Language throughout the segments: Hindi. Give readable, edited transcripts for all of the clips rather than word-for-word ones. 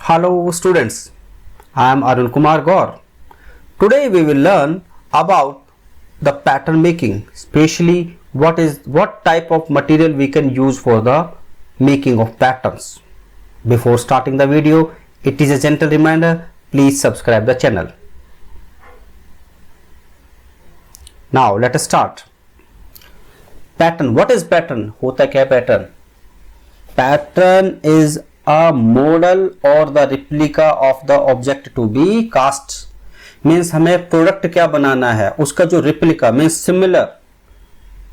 Hello students, I am Arun Kumar Gaur. Today we will learn about the pattern making, especially what type of material we can use for the making of patterns. Before starting the video, it is a gentle reminder, please subscribe the channel. Now let us start. Pattern. What is pattern? होता क्या है pattern? Pattern is a model or the replica of the object to be cast. Means हमें प्रोडक्ट क्या बनाना है, उसका जो रिप्लिका मीन्स सिमिलर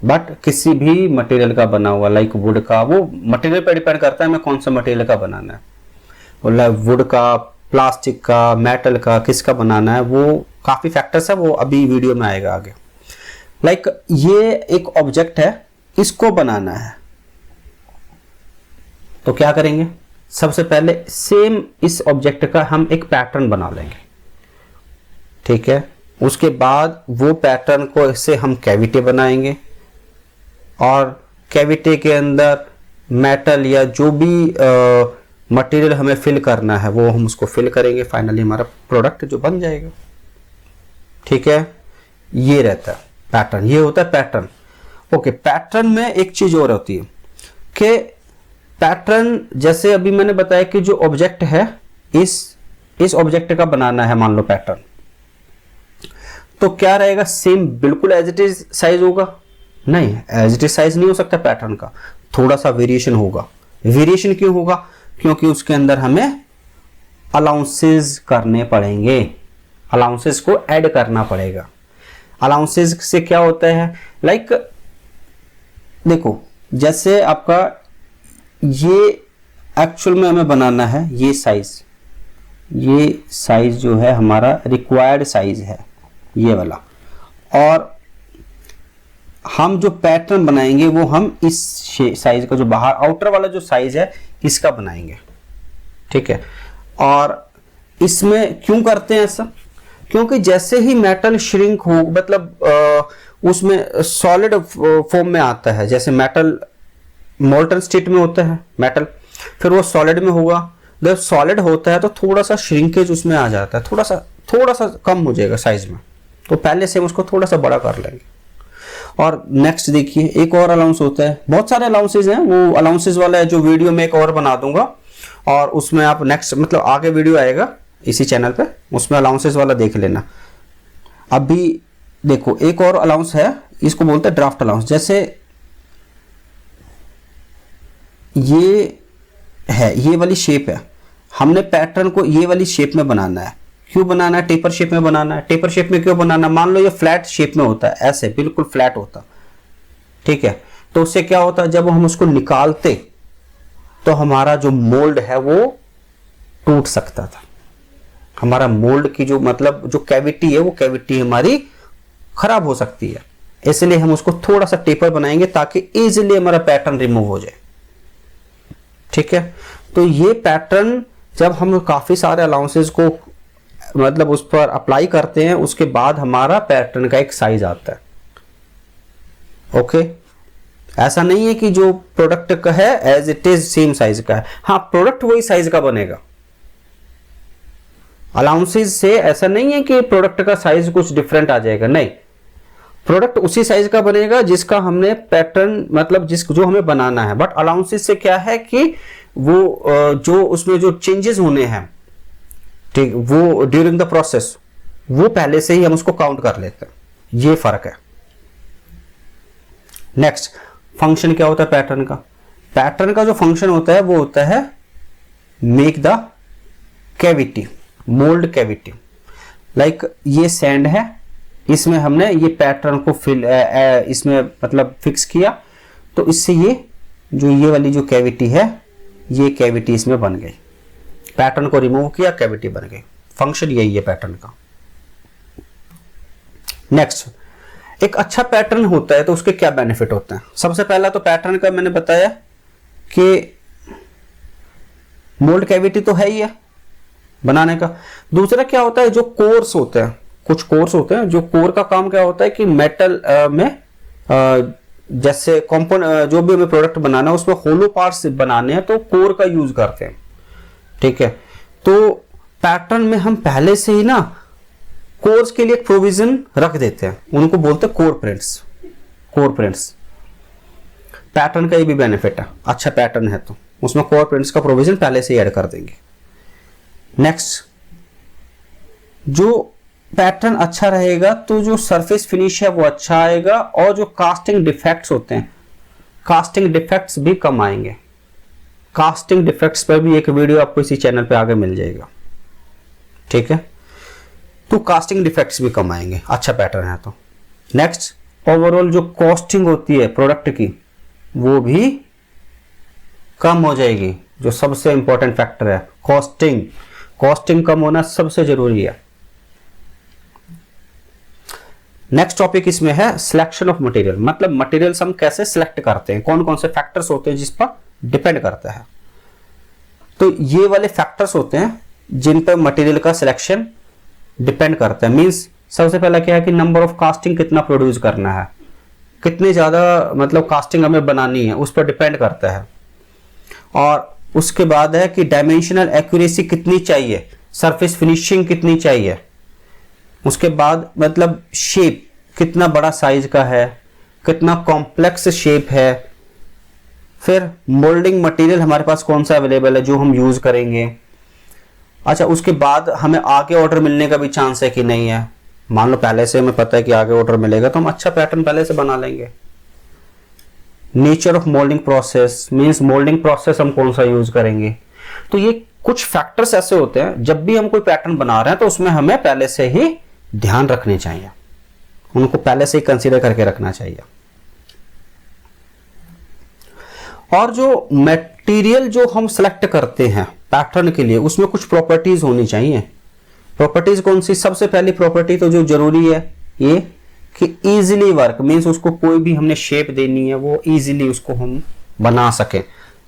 बट किसी भी मटेरियल का बना हुआ, लाइक वुड का. वो मटेरियल पर डिपेंड करता है हमें कौन सा मटेरियल का बनाना है, मतलब वुड का, प्लास्टिक का, मेटल का, किसका बनाना है, वो काफी फैक्टर्स है, वो अभी वीडियो में आएगा आगे. लाइक ये एक ऑब्जेक्ट है, इसको बनाना है तो क्या करेंगे, सबसे पहले सेम इस ऑब्जेक्ट का हम एक पैटर्न बना लेंगे. ठीक है, उसके बाद वो पैटर्न को इससे हम कैविटी बनाएंगे और कैविटी के अंदर मेटल या जो भी मटेरियल हमें फिल करना है वो हम उसको फिल करेंगे. फाइनली हमारा प्रोडक्ट जो बन जाएगा. ठीक है, ये रहता है पैटर्न, ये होता है पैटर्न. ओके, पैटर्न में एक चीज और होती है कि पैटर्न, जैसे अभी मैंने बताया कि जो ऑब्जेक्ट है इस ऑब्जेक्ट का बनाना है, मान लो पैटर्न, तो क्या रहेगा, सेम बिल्कुल एज इट इज साइज होगा? नहीं, एज इट इज साइज नहीं हो सकता पैटर्न का, थोड़ा सा वेरिएशन होगा. वेरिएशन क्यों होगा? क्योंकि उसके अंदर हमें अलाउंसेस करने पड़ेंगे, अलाउंसेस को ऐड करना पड़ेगा. अलाउंसेस से क्या होता है, लाइक देखो, जैसे आपका ये एक्चुअल में हमें बनाना है, ये साइज जो है हमारा रिक्वायर्ड साइज है ये वाला, और हम जो पैटर्न बनाएंगे वो हम इस साइज का, जो बाहर आउटर वाला जो साइज है इसका बनाएंगे. ठीक है, और इसमें क्यों करते हैं ऐसा? क्योंकि जैसे ही मेटल श्रिंक हो, मतलब उसमें सॉलिड फॉर्म में आता है, जैसे मेटल मोल्टन स्टेट में होता है मेटल, फिर वो सॉलिड में होगा. जब सॉलिड होता है तो थोड़ा सा श्रिंकेज उसमें आ जाता है, थोड़ा सा कम हो जाएगा साइज में, तो पहले से हम उसको थोड़ा सा बड़ा कर लेंगे. और नेक्स्ट देखिए, एक और अलाउंस होता है, बहुत सारे अलाउंसेज हैं, वो अलाउंसेज वाला है जो वीडियो में एक और बना दूंगा, और उसमें आप नेक्स्ट मतलब आगे वीडियो आएगा इसी चैनल पे, उसमें अलाउंसेज वाला देख लेना. अभी देखो, एक और अलाउंस है, इसको बोलते हैं ड्राफ्ट अलाउंस. जैसे ये है, ये वाली शेप है, हमने पैटर्न को ये वाली शेप में बनाना है. क्यों बनाना है? टेपर शेप में बनाना है. टेपर शेप में क्यों बनाना है? मान लो ये फ्लैट शेप में होता है, ऐसे बिल्कुल फ्लैट होता. ठीक है, तो उससे क्या होता है, जब हम उसको निकालते तो हमारा जो मोल्ड है वो टूट सकता था. हमारा मोल्ड की जो मतलब जो कैविटी है, वो कैविटी हमारी खराब हो सकती है. इसलिए हम उसको थोड़ा सा टेपर बनाएंगे ताकि इजीली हमारा पैटर्न रिमूव हो जाए. ठीक है, तो ये पैटर्न जब हम काफी सारे अलाउंसेस को मतलब उस पर अप्लाई करते हैं, उसके बाद हमारा पैटर्न का एक साइज आता है. ओके, ऐसा नहीं है कि जो प्रोडक्ट का है as it is same size का है. हाँ, प्रोडक्ट वही साइज का बनेगा. अलाउंसेस से ऐसा नहीं है कि प्रोडक्ट का साइज कुछ डिफरेंट आ जाएगा, नहीं, प्रोडक्ट उसी साइज का बनेगा जिसका हमने पैटर्न मतलब जो हमें बनाना है. बट अलाउंसेस से क्या है कि वो जो उसमें जो चेंजेस होने हैं, ठीक, वो ड्यूरिंग द प्रोसेस, वो पहले से ही हम उसको काउंट कर लेते हैं. ये फर्क है. नेक्स्ट, फंक्शन क्या होता है पैटर्न का? पैटर्न का जो फंक्शन होता है वो होता है make the cavity, mould cavity. Like ये सैंड है, इसमें हमने ये पैटर्न को इसमें मतलब फिक्स किया, तो इससे ये वाली जो कैविटी है, ये कैविटी इसमें बन गई. पैटर्न को रिमूव किया, कैविटी बन गई. फंक्शन यही है पैटर्न का. नेक्स्ट, एक अच्छा पैटर्न होता है तो उसके क्या बेनिफिट होते हैं? सबसे पहला तो पैटर्न का मैंने बताया कि मोल्ड कैविटी तो है ही है बनाने का. दूसरा क्या होता है, जो कोर्स होते हैं, कुछ कोर्स होते हैं, जो कोर का काम क्या होता है कि मेटल में जैसे कंपोनेंट जो भी हमें प्रोडक्ट बनाना है उसमें होलो पार्ट्स बनाने हैं तो कोर का यूज करते हैं. ठीक है, तो पैटर्न में हम पहले से ही ना कोर्स के लिए एक प्रोविजन रख देते हैं, उनको बोलते हैं core prints. Core prints pattern का ये भी बेनिफिट है, अच्छा पैटर्न है तो उसमें कोर प्रिंट्स का प्रोविजन पहले से ही ऐड कर देंगे। नेक्स्ट, जो पैटर्न अच्छा रहेगा तो जो सरफेस फिनिश है वो अच्छा आएगा, और जो कास्टिंग डिफेक्ट्स होते हैं, कास्टिंग डिफेक्ट्स भी कम आएंगे। कास्टिंग डिफेक्ट्स पर भी एक वीडियो आपको इसी चैनल पे आगे मिल जाएगा, ठीक है। तो कास्टिंग डिफेक्ट्स भी कम आएंगे, अच्छा पैटर्न है तो। नेक्स्ट, ओवरऑल जो कॉस्टिंग होती है प्रोडक्ट की वो भी कम हो जाएगी, जो सबसे इंपॉर्टेंट फैक्टर है कॉस्टिंग। कॉस्टिंग कम होना सबसे जरूरी है। नेक्स्ट टॉपिक इसमें है सिलेक्शन ऑफ मटेरियल, मतलब मटेरियल्स हम कैसे सिलेक्ट करते हैं, कौन कौन से फैक्टर्स होते हैं जिस पर डिपेंड करता है। तो ये वाले फैक्टर्स होते हैं जिन पर मटेरियल का सिलेक्शन डिपेंड करता है। मींस सबसे पहला क्या है कि नंबर ऑफ कास्टिंग कितना प्रोड्यूस करना है, कितने ज़्यादा मतलब कास्टिंग हमें बनानी है, उस पर डिपेंड करता है। और उसके बाद है कि डायमेंशनल एक्यूरेसी कितनी चाहिए, सरफेस फिनिशिंग कितनी चाहिए। उसके बाद मतलब शेप, कितना बड़ा साइज का है, कितना कॉम्प्लेक्स शेप है। फिर मोल्डिंग मटेरियल हमारे पास कौन सा अवेलेबल है जो हम यूज़ करेंगे। अच्छा, उसके बाद हमें आगे ऑर्डर मिलने का भी चांस है कि नहीं है। मान लो पहले से हमें पता है कि आगे ऑर्डर मिलेगा तो हम अच्छा पैटर्न पहले से बना लेंगे। Nature of moulding process, means moulding process हम कौन सा यूज करेंगे। तो ये कुछ फैक्टर्स ऐसे होते हैं जब भी हम कोई पैटर्न बना रहे हैं तो उसमें हमें पहले से ही ध्यान रखने चाहिए, उनको पहले से ही कंसीडर करके रखना चाहिए। और जो मटेरियल जो हम सेलेक्ट करते हैं पैटर्न के लिए उसमें कुछ प्रॉपर्टीज होनी चाहिए। प्रॉपर्टीज कौन सी? सबसे पहली प्रॉपर्टी तो जो जरूरी है ये कि इजीली वर्क, मींस उसको कोई भी हमने शेप देनी है वो इजीली उसको हम बना सके।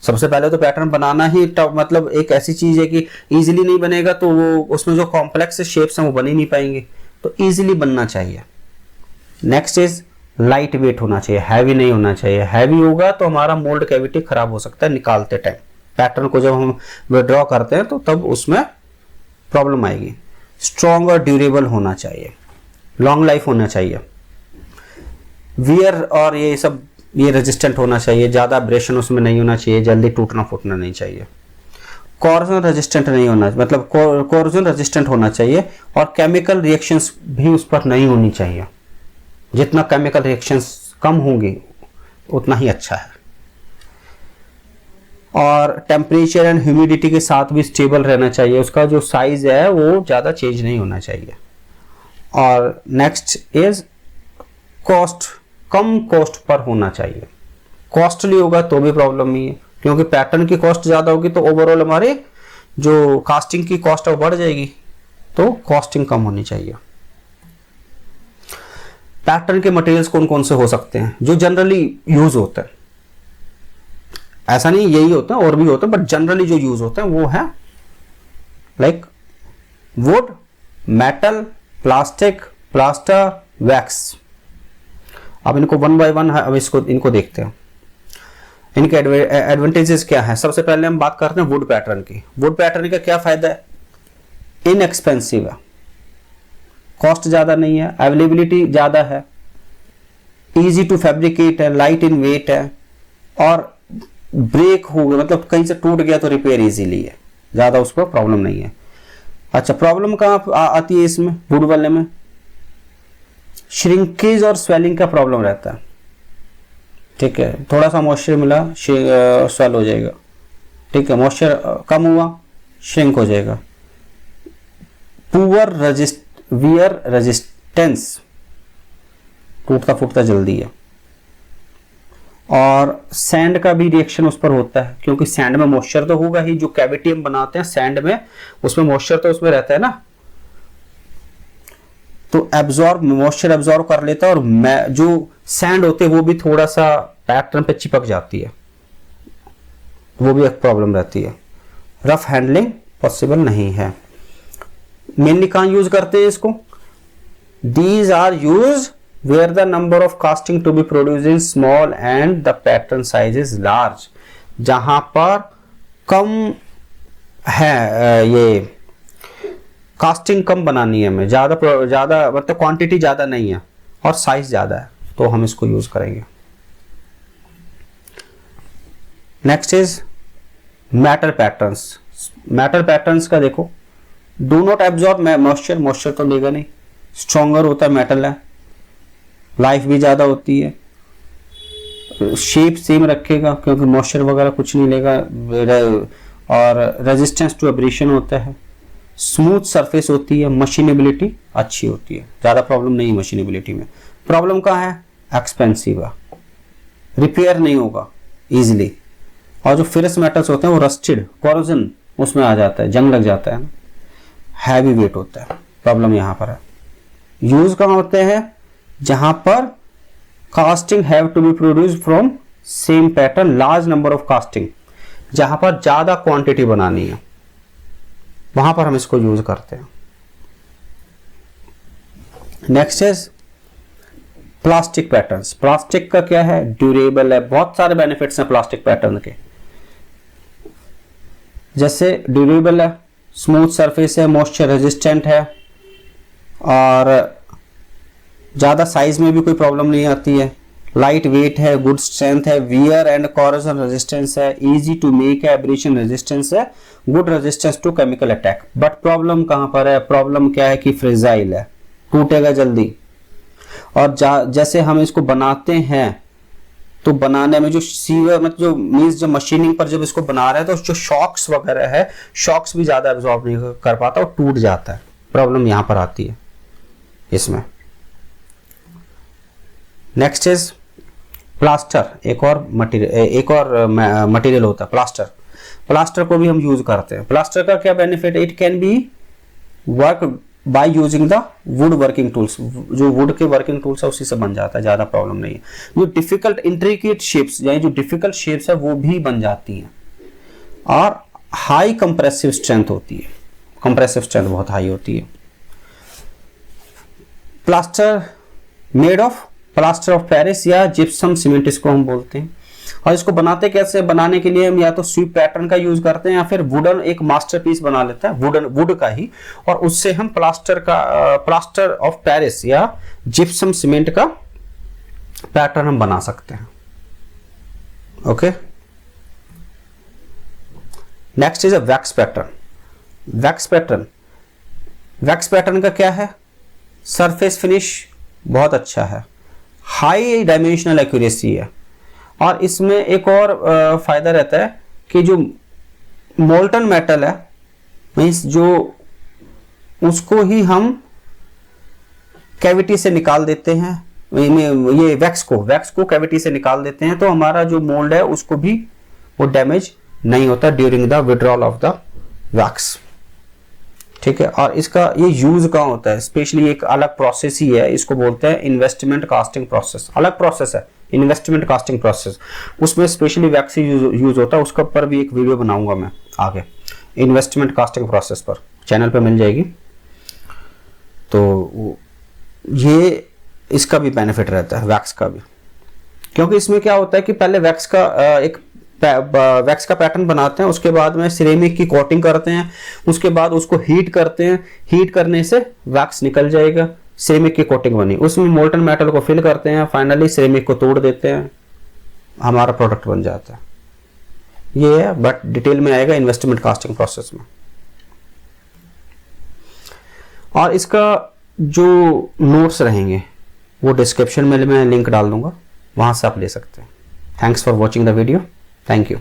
सबसे पहले तो पैटर्न बनाना ही मतलब एक ऐसी चीज है कि इजीली नहीं बनेगा तो वो उसमें जो कॉम्प्लेक्स शेप्स हैं वो बन ही नहीं पाएंगे, तो इजीली बनना चाहिए। नेक्स्ट इज लाइट वेट होना चाहिए, हैवी नहीं होना चाहिए। हैवी होगा तो हमारा मोल्ड कैविटी खराब हो सकता है निकालते टाइम, पैटर्न को जब हम विड्रॉ करते हैं तो तब उसमें प्रॉब्लम आएगी। स्ट्रॉन्ग और ड्यूरेबल होना चाहिए, लॉन्ग लाइफ होना चाहिए। वियर और ये सब ये रेजिस्टेंट होना चाहिए, ज़्यादा अब्रेशन उसमें नहीं होना चाहिए, जल्दी टूटना फूटना नहीं चाहिए। कॉर्जन रेजिस्टेंट नहीं होना, मतलब कॉर्जन रेजिस्टेंट होना चाहिए, और केमिकल रिएक्शंस भी उस पर नहीं होनी चाहिए। जितना केमिकल रिएक्शंस कम होंगी उतना ही अच्छा है। और टेम्परेचर एंड ह्यूमिडिटी के साथ भी स्टेबल रहना चाहिए, उसका जो साइज है वो ज़्यादा चेंज नहीं होना चाहिए। और next is cost, come cost per होना चाहिए। कॉस्टली होगा तो भी प्रॉब्लम नहीं है, क्योंकि पैटर्न की कॉस्ट ज़्यादा होगी तो ओवरऑल हमारे जो कास्टिंग की कॉस्ट है वो बढ़ जाएगी, तो कॉस्टिंग कम होनी चाहिए। पैटर्न के मटेरियल्स कौन कौन से हो सकते हैं जो जनरली यूज होते हैं? ऐसा नहीं यही होता है और भी होता है, बट जनरली जो यूज होते हैं वो है like would, metal, plastic, plaster, wax. अब इनको वन बाय वन अब इनको देखते हैं, इनके एडवांटेजेस क्या है। सबसे पहले हम बात करते हैं वुड पैटर्न की। वुड पैटर्न का क्या फायदा है? इनएक्सपेंसिव है, कॉस्ट ज्यादा नहीं है, अवेलेबिलिटी ज्यादा है, इजी टू फैब्रिकेट है, लाइट इन वेट है, और ब्रेक हो गया मतलब कहीं से टूट गया तो रिपेयर इजीली है, ज्यादा उस पर प्रॉब्लम नहीं है। अच्छा, प्रॉब्लम कहाँ आती है इसमें वुड वाले में? श्रिंकेज और स्वेलिंग का प्रॉब्लम रहता है, ठीक है। थोड़ा सा मॉइस्चर मिला स्वेल हो जाएगा, ठीक है। मॉइस्चर कम हुआ श्रिंक हो जाएगा। पुअर वियर रेजिस्टेंस, टूटता फूटता जल्दी है। और सैंड का भी रिएक्शन उस पर होता है, क्योंकि सैंड में मॉइस्चर तो होगा ही, जो कैविटी हम बनाते हैं सैंड में उसमें मॉइस्चर तो उसमें रहता है ना, तो मॉइस्चर एब्जॉर्ब कर लेता है, और जो सैंड होते हैं वो भी थोड़ा सा पैटर्न पे चिपक जाती है, वो भी एक प्रॉब्लम रहती है। रफ हैंडलिंग पॉसिबल नहीं है। मेनली कहाँ यूज करते हैं इसको? These are use where the number of casting to be produced is small and the pattern size is large, जहां पर कम है ये कास्टिंग कम बनानी है हमें, ज़्यादा मतलब क्वांटिटी ज़्यादा नहीं है और साइज ज़्यादा है, तो हम इसको यूज़ करेंगे। Next is metal patterns. Metal patterns का देखो, do not absorb moisture, moisture तो लेगा नहीं, स्ट्रॉन्गर होता है मेटल है, लाइफ भी ज़्यादा होती है, शेप सेम रखेगा क्योंकि मॉइस्चर वगैरह कुछ नहीं लेगा, और रेजिस्टेंस टू एब्रेशन होता है, स्मूथ सरफेस होती है, मशीनेबिलिटी अच्छी होती है, ज़्यादा प्रॉब्लम नहीं है मशीनेबिलिटी में। प्रॉब्लम कहाँ है? एक्सपेंसिव है, रिपेयर नहीं होगा इजीली, और जो फेरस मेटल्स होते हैं वो रस्टेड, कॉरोजन उसमें आ जाता है, जंग लग जाता है ना, हैवी वेट होता है, प्रॉब्लम यहाँ पर है। यूज कहाँ होते हैं? जहां पर casting have to be produce from same pattern, large number of casting, जहां पर ज्यादा क्वांटिटी बनानी है वहां पर हम इसको यूज करते हैं। Next is plastic patterns. Plastic का क्या है? ड्यूरेबल है, बहुत सारे बेनिफिट्स हैं प्लास्टिक पैटर्न के, जैसे ड्यूरेबल है, स्मूथ सरफेस है, मॉइस्चर रेजिस्टेंट है, और ज़्यादा साइज में भी कोई प्रॉब्लम नहीं आती है, लाइट वेट है, गुड स्ट्रेंथ है, वियर एंड कॉरोजन रेजिस्टेंस है, इजी टू मेक है, एब्रेशन रेजिस्टेंस है, good resistance to chemical attack. But problem कहाँ पर है? प्रॉब्लम क्या है कि फ्रेजाइल है, टूटेगा जल्दी, और जैसे हम इसको बनाते हैं तो बनाने में जो सीवर मतलब जो मीन्स जो मशीनिंग पर जब इसको बना रहे हैं तो जो शॉक्स वगैरह है, शॉक्स भी ज़्यादा एब्जॉर्ब नहीं कर पाता और टूट जाता है, प्रॉब्लम यहाँ पर आती है इसमें। नेक्स्ट इज प्लास्टर, एक और मटेरियल होता है प्लास्टर। प्लास्टर को भी हम यूज करते हैं। प्लास्टर का क्या benefit? It can be work by using the wood working tools, जो वुड के वर्किंग टूल्स है उसी से बन जाता है, ज्यादा प्रॉब्लम नहीं है। जो डिफिकल्ट इंट्रिकेट शेप्स, यानी जो डिफिकल्ट शेप्स है वो भी बन जाती हैं, और हाई कंप्रेसिव स्ट्रेंथ होती है, कंप्रेसिव स्ट्रेंथ बहुत हाई होती है। Plaster made of plaster of Paris या जिप्सम सीमेंट इसको हम बोलते हैं। और इसको बनाते कैसे? बनाने के लिए हम या तो स्वीप पैटर्न का यूज करते हैं या फिर वुडन एक मास्टरपीस बना लेते हैं, वुड का ही, और उससे हम प्लास्टर ऑफ पेरिस या जिप्सम सीमेंट का पैटर्न हम बना सकते हैं। Okay, next is a wax pattern. Wax pattern का क्या है? सरफेस फिनिश बहुत अच्छा है, हाई डायमेंशनल एक्यूरेसी है, और इसमें एक और फायदा रहता है कि जो मोल्टन मेटल है मीन्स जो उसको ही हम कैविटी से निकाल देते हैं, ये वैक्स को कैविटी से निकाल देते हैं, तो हमारा जो मोल्ड है उसको भी वो डैमेज नहीं होता during the withdrawal of the wax. ठीक है, और इसका ये यूज कहाँ होता है? स्पेशली एक अलग प्रोसेस ही है, इसको बोलते हैं इन्वेस्टमेंट कास्टिंग प्रोसेस। अलग प्रोसेस है इन्वेस्टमेंट कास्टिंग प्रोसेस, उसमें स्पेशली वैक्स यूज होता है, उसका पर भी एक वीडियो बनाऊंगा मैं आगे, इन्वेस्टमेंट कास्टिंग प्रोसेस पर चैनल पे मिल जाएगी। तो ये इसका भी बेनिफिट रहता है वैक्स का भी, क्योंकि इसमें क्या होता है कि पहले वैक्स का पैटर्न बनाते हैं, उसके बाद में सिरेमिक की कोटिंग करते हैं, उसके बाद उसको हीट करते हैं, हीट करने से वैक्स निकल जाएगा, सिरेमिक की कोटिंग बनी, उसमें मोल्टन मेटल को फिल करते हैं, फाइनली सिरेमिक को तोड़ देते हैं, हमारा प्रोडक्ट बन जाता है। ये है, बट डिटेल में आएगा इन्वेस्टमेंट कास्टिंग प्रोसेस में। और इसका जो नोट्स रहेंगे वो डिस्क्रिप्शन में मैं लिंक डाल दूंगा, वहां से आप ले सकते हैं। Thanks for watching the video, thank you.